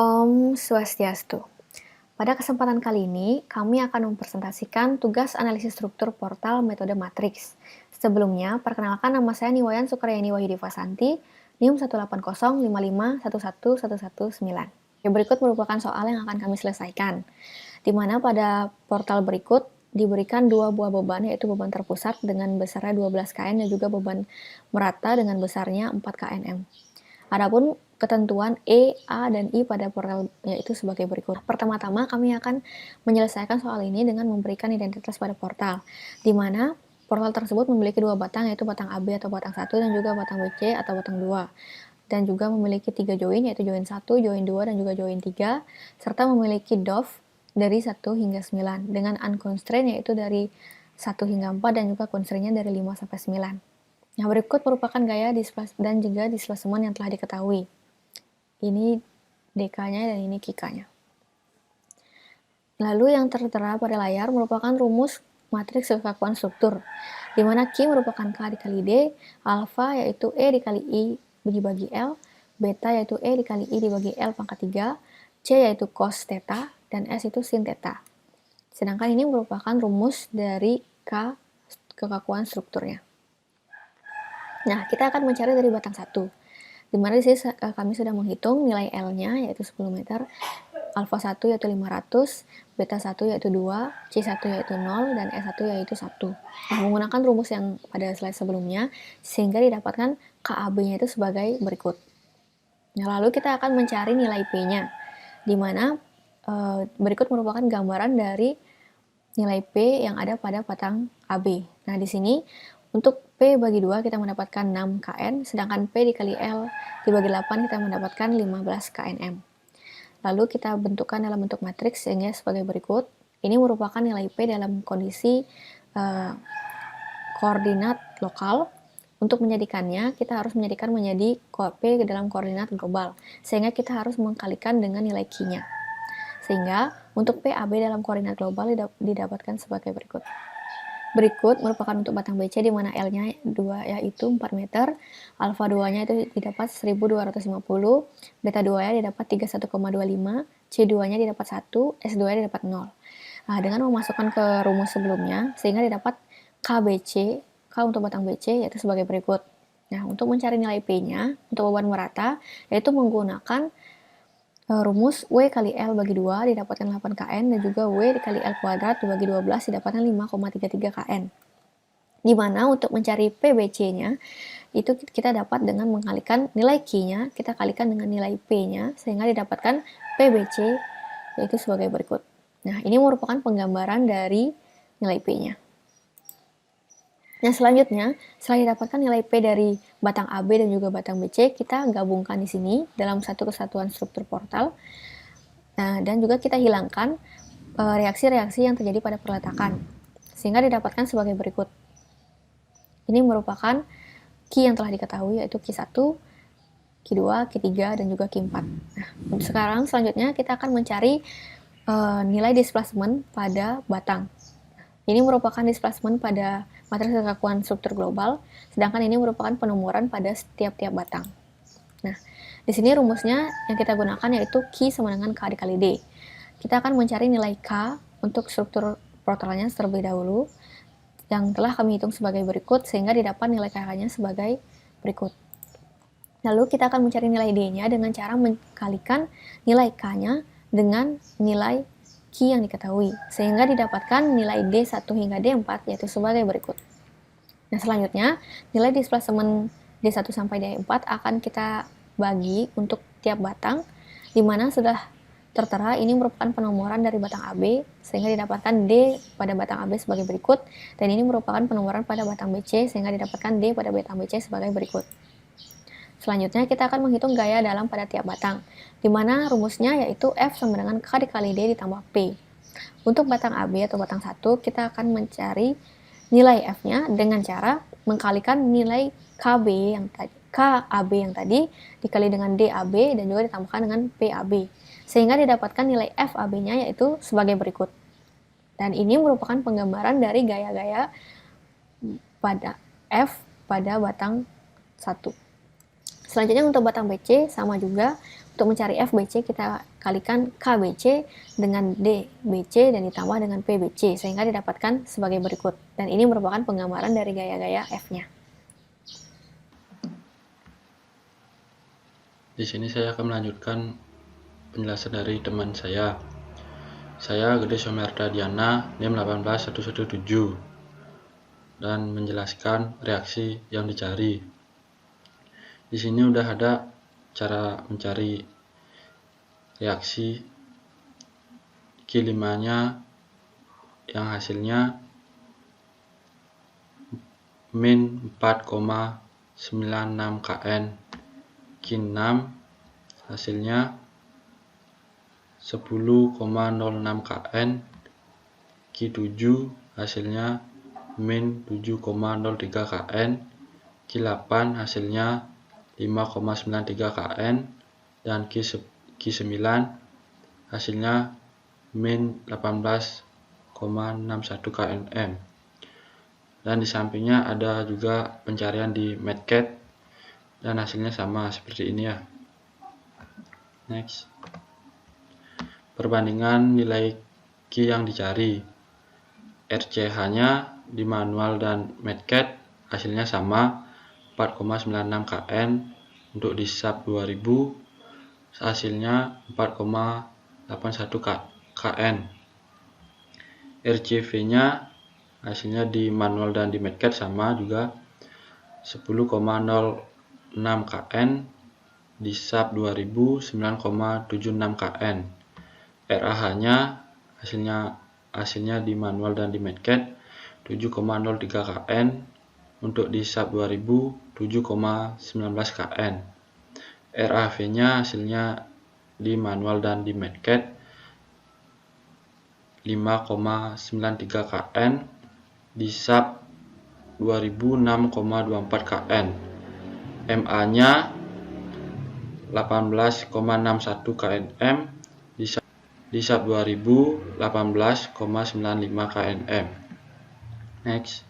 Om Swastiastu. Pada kesempatan kali ini, kami akan mempresentasikan tugas analisis struktur portal metode matriks. Sebelumnya, perkenalkan nama saya Niwayan Sukaryani Wahyudi Vasanti, NIM 18050511119. Berikut merupakan soal yang akan kami selesaikan, di mana pada portal berikut diberikan dua buah beban, yaitu beban terpusat dengan besarnya 12 kN dan juga beban merata dengan besarnya 4 kNm. Adapun ketentuan E, A, dan I pada portal yaitu sebagai berikut. Pertama-tama kami akan menyelesaikan soal ini dengan memberikan identitas pada portal, di mana portal tersebut memiliki dua batang, yaitu batang AB atau batang 1 dan juga batang BC atau batang 2. Dan juga memiliki 3 join, yaitu join 1, join 2, dan juga join 3, serta memiliki DOF dari 1 hingga 9, dengan unconstrained yaitu dari 1 hingga 4, dan juga constraint-nya dari 5 sampai 9. Nah, berikut merupakan gaya dan juga displacement yang telah diketahui. Ini DK-nya dan ini KK-nya. Lalu yang tertera pada layar merupakan rumus matriks kekakuan struktur, di mana Q merupakan K dikali D, alpha yaitu E dikali I dibagi L, beta yaitu E dikali I dibagi L pangkat 3, C yaitu cos theta, dan S itu sin theta. Sedangkan ini merupakan rumus dari K kekakuan strukturnya. Nah, kita akan mencari dari batang 1. Di mana di sini kami sudah menghitung nilai L-nya yaitu 10 meter, alpha 1 yaitu 500, beta 1 yaitu 2, C1 yaitu 0, dan S1 yaitu 1. Nah, menggunakan rumus yang pada slide sebelumnya, sehingga didapatkan KAB-nya itu sebagai berikut. Nah, lalu kita akan mencari nilai P-nya, di mana berikut merupakan gambaran dari nilai P yang ada pada batang AB. Nah, di sini untuk P bagi 2 kita mendapatkan 6 kN, sedangkan P dikali L dibagi 8 kita mendapatkan 15 kNm. Lalu kita bentukkan dalam bentuk matriks sehingga sebagai berikut. Ini merupakan nilai P dalam kondisi koordinat lokal. Untuk menjadikannya, kita harus menjadikan menjadi P dalam koordinat global, sehingga kita harus mengkalikan dengan nilai Q-nya. Sehingga untuk PAB dalam koordinat global didapatkan sebagai berikut. Berikut merupakan untuk batang BC di mana L-nya 2 yaitu 4 meter, alpha 2-nya itu didapat 1250, beta 2-nya didapat 31,25, C2-nya didapat 1, S2-nya didapat 0. Nah, dengan memasukkan ke rumus sebelumnya, sehingga didapat KBC, K untuk batang BC yaitu sebagai berikut. Nah, untuk mencari nilai P-nya untuk beban merata, yaitu menggunakan rumus W kali L bagi 2 didapatkan 8 kN, dan juga W dikali L kuadrat dibagi 12 didapatkan 5,33 kN. Di mana untuk mencari PBC-nya, itu kita dapat dengan mengkalikan nilai Q-nya, kita kalikan dengan nilai P-nya, sehingga didapatkan PBC, yaitu sebagai berikut. Nah, ini merupakan penggambaran dari nilai P-nya. Nah, selanjutnya, setelah didapatkan nilai P dari batang AB dan juga batang BC, kita gabungkan di sini dalam satu kesatuan struktur portal. Nah, dan juga kita hilangkan reaksi-reaksi yang terjadi pada perletakan, sehingga didapatkan sebagai berikut. Ini merupakan Q yang telah diketahui, yaitu Q1, Q2, Q3, dan juga Q4. Nah, sekarang selanjutnya kita akan mencari nilai displacement pada batang. Ini merupakan displacement pada matriks kekakuan struktur global, sedangkan ini merupakan penomoran pada setiap-tiap batang. Nah, di sini rumusnya yang kita gunakan yaitu Q sama dengan K dikali D. Kita akan mencari nilai K untuk struktur portalnya terlebih dahulu, yang telah kami hitung sebagai berikut, sehingga didapat nilai K-nya sebagai berikut. Lalu kita akan mencari nilai D-nya dengan cara mengkalikan nilai K-nya dengan nilai Q yang diketahui, sehingga didapatkan nilai D1 hingga D4 yaitu sebagai berikut. Nah, selanjutnya nilai displacement D1 sampai D4 akan kita bagi untuk tiap batang, di mana sudah tertera ini merupakan penomoran dari batang AB, sehingga didapatkan D pada batang AB sebagai berikut, dan ini merupakan penomoran pada batang BC, sehingga didapatkan D pada batang BC sebagai berikut. Selanjutnya kita akan menghitung gaya dalam pada tiap batang, di mana rumusnya yaitu F sama dengan K dikali D ditambah P. Untuk batang AB atau batang 1, kita akan mencari nilai F-nya dengan cara mengkalikan nilai KAB yang tadi dikali dengan DAB dan juga ditambahkan dengan PAB, sehingga didapatkan nilai FAB-nya yaitu sebagai berikut. Dan ini merupakan penggambaran dari gaya-gaya pada F pada batang 1. Selanjutnya untuk batang BC sama juga Untuk mencari FBC, kita kalikan KBC dengan DBC dan ditambah dengan PBC, sehingga didapatkan sebagai berikut. Dan ini merupakan penggambaran dari gaya-gaya F-nya. Di sini saya akan melanjutkan penjelasan dari teman saya. Saya Gede Somerda Diana, NIM 18117, dan menjelaskan reaksi yang dicari. Di sini udah ada cara mencari reaksi Q5-nya yang hasilnya min 4,96 Kn, Q6 hasilnya 10,06 Kn, Q7 hasilnya min 7,03 Kn, Q8 hasilnya 5,93 Kn, dan Q9 hasilnya min 18,61 Knm. Dan di sampingnya ada juga pencarian di Medcat dan hasilnya sama seperti ini ya. Next, perbandingan nilai Q yang dicari. RCH-nya di manual dan Medcat hasilnya sama 4,96 Kn. Untuk di SAP 2000 hasilnya 4,81 Kn. RCV-nya hasilnya di manual dan di Medcat sama juga 10,06 Kn, di SAP 2000 9,76 Kn. RAH-nya hasilnya di manual dan di Medcat 7,03 Kn, untuk di SAP 2000 7,19 Kn. RAV-nya hasilnya di manual dan di Medcat 5,93 Kn, di SAP 2000 6,24 Kn. MA-nya 18,61 Knm, di SAP 2000 18,95 Knm. Next,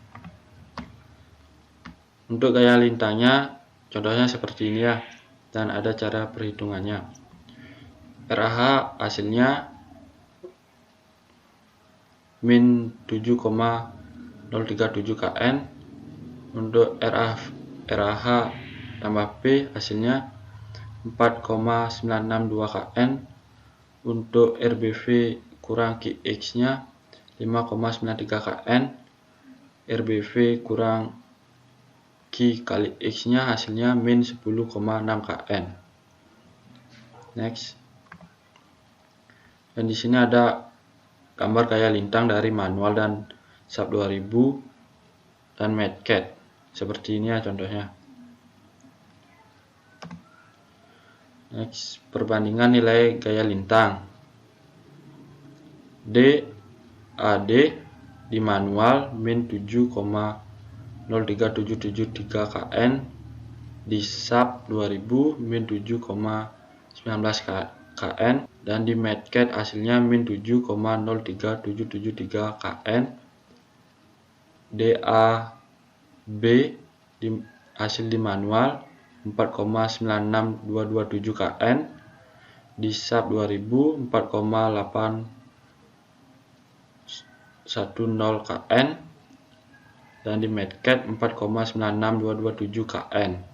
untuk gaya lintangnya contohnya seperti ini ya, dan ada cara perhitungannya. RAH hasilnya min 7,037 Kn, untuk RAH tambah P hasilnya 4,962 Kn, untuk RBV kurang QX nya 5,93 Kn, RBV kurang Q kali X nya hasilnya min 10,6 Kn. Next, dan di sini ada gambar gaya lintang dari manual dan SAP 2000 dan Medcat seperti ini ya contohnya. Next, perbandingan nilai gaya lintang. DAD di manual min 7,03773 Kn, di SAP 2000 min 7,19 Kn, dan di Medcat hasilnya min 7,03773 Kn. DAB hasil di manual 4,96227 Kn, di SAP 2000 4,810 Kn, dan di Medcat 4,96227 Kn.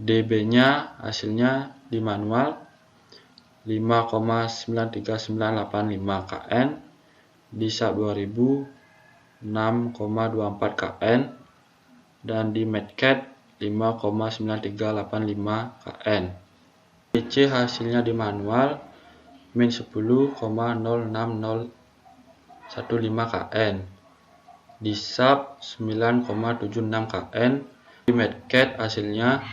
DB-nya hasilnya di manual 5,93985 Kn, di SAP 2000 6,24 Kn, dan di Medcat 5,9385 Kn. DC hasilnya di manual min 10,06015 Kn, di SAP 9,76 Kn, di Medcat hasilnya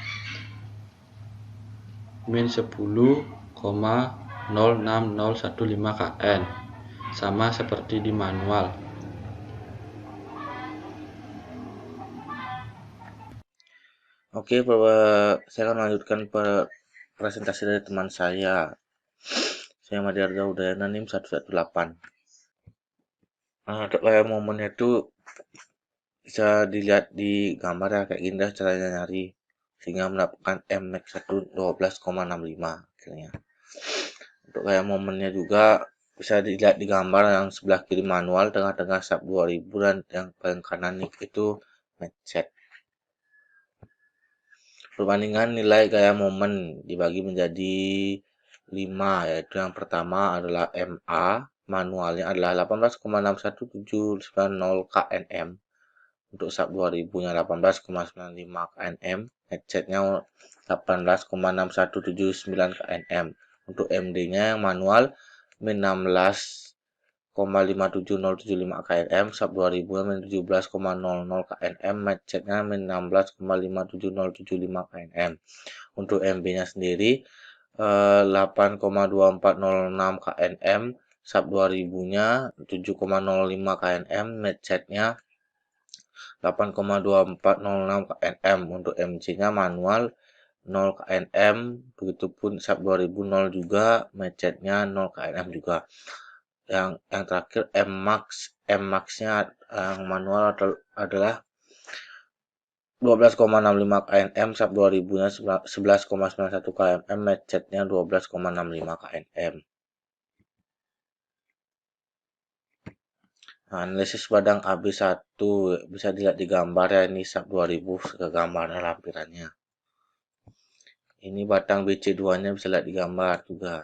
min 10,06015 Kn, sama seperti di manual. Oke, saya akan melanjutkan presentasi dari teman saya. Saya Madiarga Udayana, NIM 118. Untuk gaya momennya itu bisa dilihat di gambar ya, kayak gini dah caranya nyari. sehingga mendapatkan mmax1 12,65 akhirnya. Untuk kayak momennya juga bisa dilihat di gambar yang sebelah kiri manual, tengah-tengah sub 2000, dan yang paling kanan itu match. Perbandingan nilai gaya momen dibagi menjadi 5, yaitu yang pertama adalah MA, manualnya adalah 18,61790 kNm, untuk sub 2000 nya 18,95 kNm, headsetnya 18,6179 kNm. Untuk MD nya yang manual min 16,57075 kNm, sub 2000 nya min 17,00 kNm, headsetnya min 16,57075 kNm. Untuk MB nya sendiri 8,2406 kNm, sub 2000 nya 7,05 kNm, headsetnya 8,2406 kNm. Untuk MC nya manual 0 kNm, begitupun sub 2000 0 juga, headsetnya 0 kNm juga. Yang terakhir Mmax nya yang manual adalah 12,65 kNm, sub 2000 nya 11,91 kNm, headsetnya 12,65 kNm. Nah, analisis badang AB1 bisa dilihat di gambar ya, ini sub 2000 ke gambarnya lampirannya. Ini batang BC2 nya bisa lihat di gambar juga.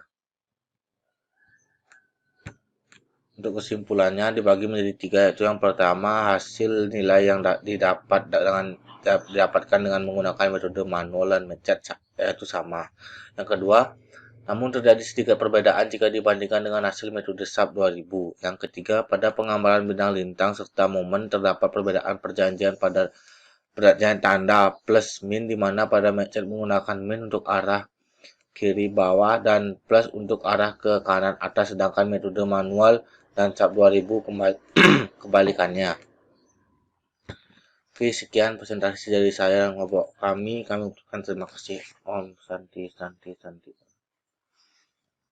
Untuk kesimpulannya dibagi menjadi 3, yaitu yang pertama hasil nilai yang didapatkan dengan menggunakan metode manual dan matchet yaitu sama. Yang kedua, namun terjadi sedikit perbedaan jika dibandingkan dengan hasil metode sub 2000. Yang ketiga, pada penggambaran bidang lintang serta momen terdapat perbedaan perjanjian tanda plus min, di mana pada matchet menggunakan min untuk arah kiri bawah dan plus untuk arah ke kanan atas, sedangkan metode manual dan sub 2000 kebalikannya. Oke, sekian presentasi dari saya dan kelompok kami ucapkan terima kasih. Om Santi Santi Santi.